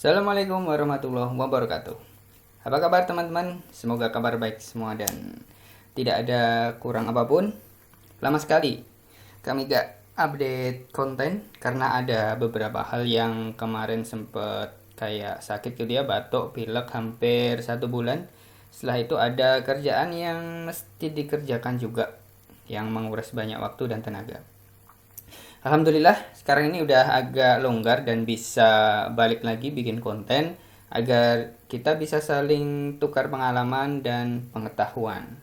Assalamualaikum warahmatullahi wabarakatuh. Apa kabar teman-teman? Semoga kabar baik semua dan tidak ada kurang apapun. Lama sekali kami gak update konten karena ada beberapa hal yang kemarin sempet kayak sakit gitu ya, batuk, pilek hampir 1 bulan. Setelah itu ada kerjaan yang mesti dikerjakan juga yang menguras banyak waktu dan tenaga. Alhamdulillah sekarang ini udah agak longgar dan bisa balik lagi bikin konten agar kita bisa saling tukar pengalaman dan pengetahuan.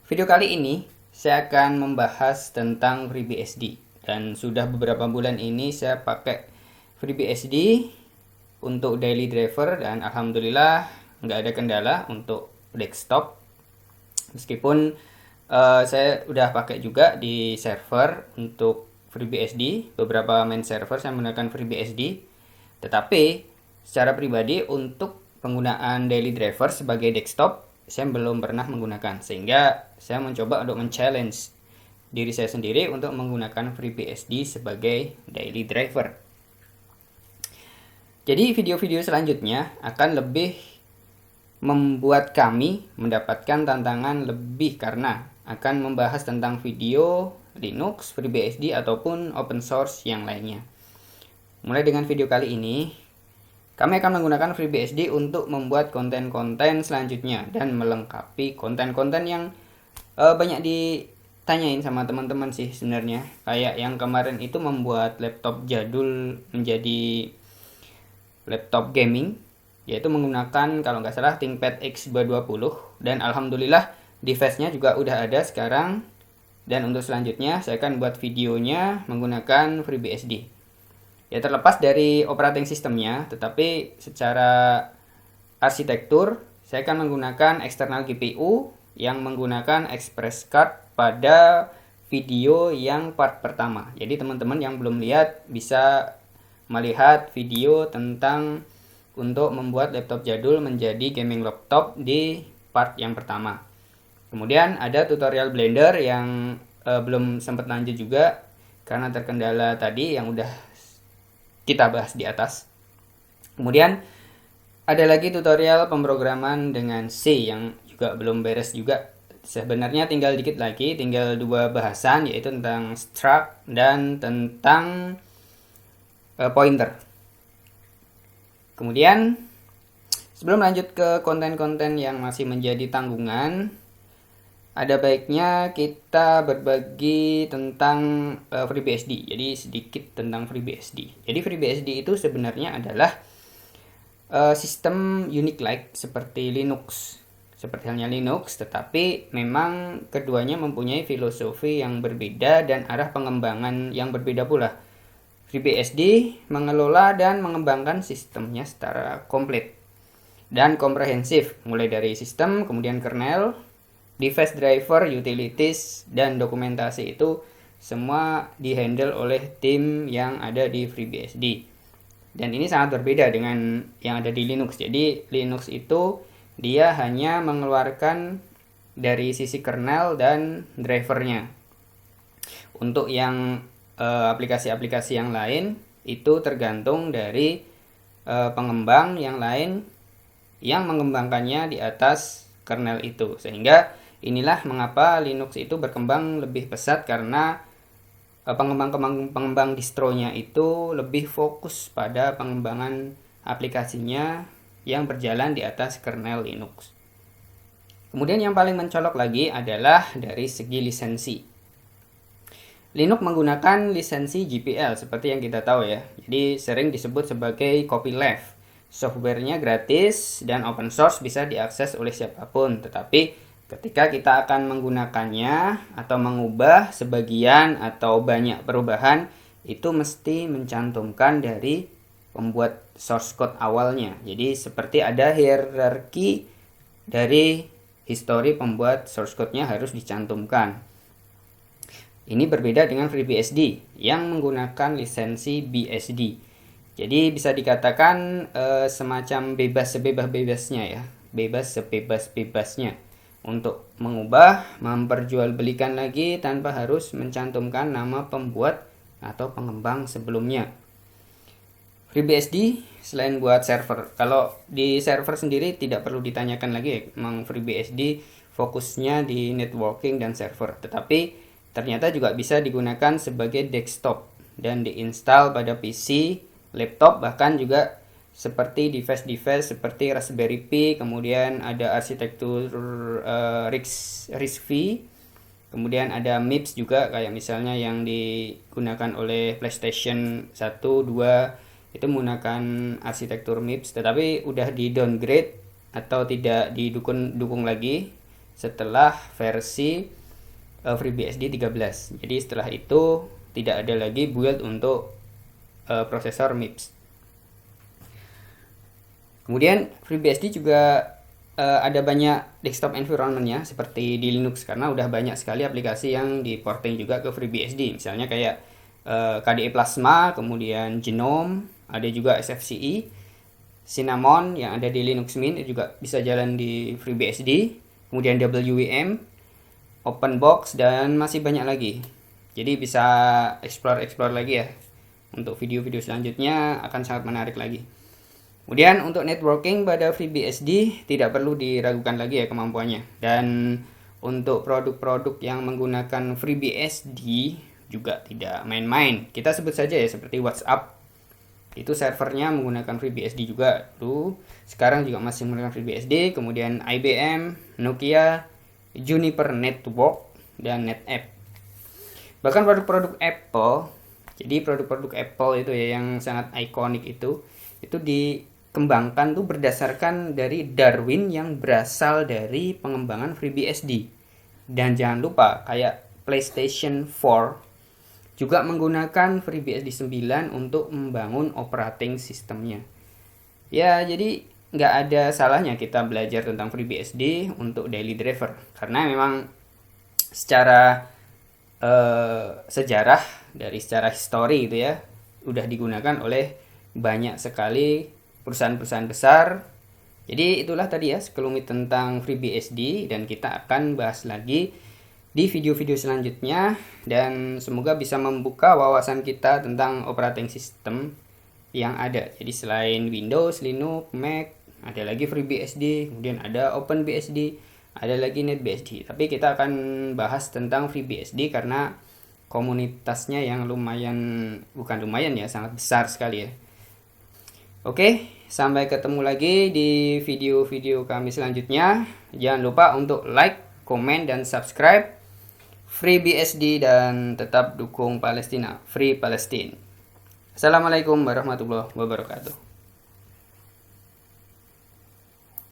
Video kali ini saya akan membahas tentang FreeBSD dan sudah beberapa bulan ini saya pakai FreeBSD untuk daily driver dan alhamdulillah nggak ada kendala untuk desktop meskipun saya udah pakai juga di server untuk FreeBSD, beberapa main server saya menggunakan FreeBSD, tetapi secara pribadi untuk penggunaan daily driver sebagai desktop saya belum pernah menggunakan, sehingga saya mencoba untuk men-challenge diri saya sendiri untuk menggunakan FreeBSD sebagai daily driver. Jadi video-video selanjutnya akan lebih membuat kami mendapatkan tantangan lebih karena akan membahas tentang video Linux, FreeBSD ataupun open source yang lainnya. Mulai dengan video kali ini, kami akan menggunakan FreeBSD untuk membuat konten-konten selanjutnya dan melengkapi konten-konten yang banyak ditanyain sama teman-teman sih sebenarnya. Kayak yang kemarin itu membuat laptop jadul menjadi laptop gaming, yaitu menggunakan kalau nggak salah ThinkPad X220 dan alhamdulillah device-nya juga udah ada sekarang. Dan untuk selanjutnya saya akan buat videonya menggunakan FreeBSD. Ya terlepas dari operating sistemnya, tetapi secara arsitektur saya akan menggunakan eksternal GPU yang menggunakan Express Card pada video yang part pertama. Jadi teman-teman yang belum lihat bisa melihat video tentang untuk membuat laptop jadul menjadi gaming laptop di part yang pertama. Kemudian ada tutorial Blender yang belum sempat lanjut juga karena terkendala tadi yang udah kita bahas di atas. Kemudian ada lagi tutorial pemrograman dengan C yang juga belum beres juga. Sebenarnya tinggal dikit lagi, tinggal 2 bahasan yaitu tentang struct dan tentang pointer. Kemudian sebelum lanjut ke konten-konten yang masih menjadi tanggungan, ada baiknya kita berbagi tentang FreeBSD. Jadi sedikit tentang FreeBSD. Jadi FreeBSD itu sebenarnya adalah sistem Unix-like seperti Linux. Seperti halnya Linux, tetapi memang keduanya mempunyai filosofi yang berbeda dan arah pengembangan yang berbeda pula. FreeBSD mengelola dan mengembangkan sistemnya secara komplit dan komprehensif, mulai dari sistem, kemudian kernel, device driver, utilities, dan dokumentasi itu semua dihandle oleh tim yang ada di FreeBSD. Dan ini sangat berbeda dengan yang ada di Linux. Jadi Linux itu dia hanya mengeluarkan dari sisi kernel dan drivernya. Untuk yang aplikasi-aplikasi yang lain itu tergantung dari pengembang yang lain yang mengembangkannya di atas kernel itu, sehingga inilah mengapa Linux itu berkembang lebih pesat karena pengembang distronya itu lebih fokus pada pengembangan aplikasinya yang berjalan di atas kernel Linux. Kemudian yang paling mencolok lagi adalah dari segi lisensi. Linux menggunakan lisensi GPL seperti yang kita tahu ya. Jadi sering disebut sebagai copyleft. Softwarenya gratis dan open source bisa diakses oleh siapapun, tetapi ketika kita akan menggunakannya atau mengubah sebagian atau banyak perubahan, itu mesti mencantumkan dari pembuat source code awalnya. Jadi seperti ada hierarki dari histori pembuat source code-nya harus dicantumkan. Ini berbeda dengan FreeBSD yang menggunakan lisensi BSD. Jadi bisa dikatakan semacam bebas sebebas-bebasnya ya, bebas sebebas-bebasnya untuk mengubah, memperjualbelikan lagi tanpa harus mencantumkan nama pembuat atau pengembang sebelumnya. FreeBSD selain buat server. Kalau di server sendiri tidak perlu ditanyakan lagi ya, memang FreeBSD fokusnya di networking dan server. Tetapi ternyata juga bisa digunakan sebagai desktop dan diinstal pada PC, laptop, bahkan juga seperti device-device seperti Raspberry Pi, kemudian ada arsitektur RISC-V, kemudian ada MIPS juga, kayak misalnya yang digunakan oleh PlayStation 1, 2 itu menggunakan arsitektur MIPS, tetapi udah di downgrade atau tidak didukung lagi setelah versi FreeBSD 13. Jadi setelah itu tidak ada lagi build untuk prosesor MIPS. Kemudian FreeBSD juga ada banyak desktop environment-nya seperti di Linux, karena udah banyak sekali aplikasi yang diporting juga ke FreeBSD. Misalnya kayak KDE Plasma, kemudian Genome, ada juga SFCE, Cinnamon yang ada di Linux Mint juga bisa jalan di FreeBSD, kemudian WEM, OpenBox, dan masih banyak lagi. Jadi bisa explore lagi ya. Untuk video-video selanjutnya akan sangat menarik lagi. Kemudian untuk networking pada FreeBSD tidak perlu diragukan lagi ya kemampuannya. Dan untuk produk-produk yang menggunakan FreeBSD juga tidak main-main. Kita sebut saja ya seperti WhatsApp. Itu servernya menggunakan FreeBSD juga dulu. Sekarang juga masih menggunakan FreeBSD. Kemudian IBM, Nokia, Juniper Network, dan NetApp. Bahkan produk-produk Apple, jadi produk-produk Apple itu ya yang sangat ikonik itu dikembangkan tuh berdasarkan dari Darwin yang berasal dari pengembangan FreeBSD. Dan jangan lupa kayak PlayStation 4 juga menggunakan FreeBSD 9 untuk membangun operating sistemnya. Ya, jadi nggak ada salahnya kita belajar tentang FreeBSD untuk daily driver, karena memang secara sejarah, dari secara histori itu ya, udah digunakan oleh banyak sekali perusahaan-perusahaan besar. Jadi itulah tadi ya sekelumit tentang FreeBSD, dan kita akan bahas lagi di video-video selanjutnya, dan semoga bisa membuka wawasan kita tentang operating system yang ada. Jadi selain Windows, Linux, Mac, ada lagi FreeBSD, kemudian ada OpenBSD, ada lagi NetBSD. Tapi kita akan bahas tentang FreeBSD karena komunitasnya yang sangat besar sekali ya. Oke, sampai ketemu lagi di video-video kami selanjutnya. Jangan lupa untuk like, komen, dan subscribe FreeBSD, dan tetap dukung Palestina, Free Palestine. Assalamualaikum warahmatullahi wabarakatuh.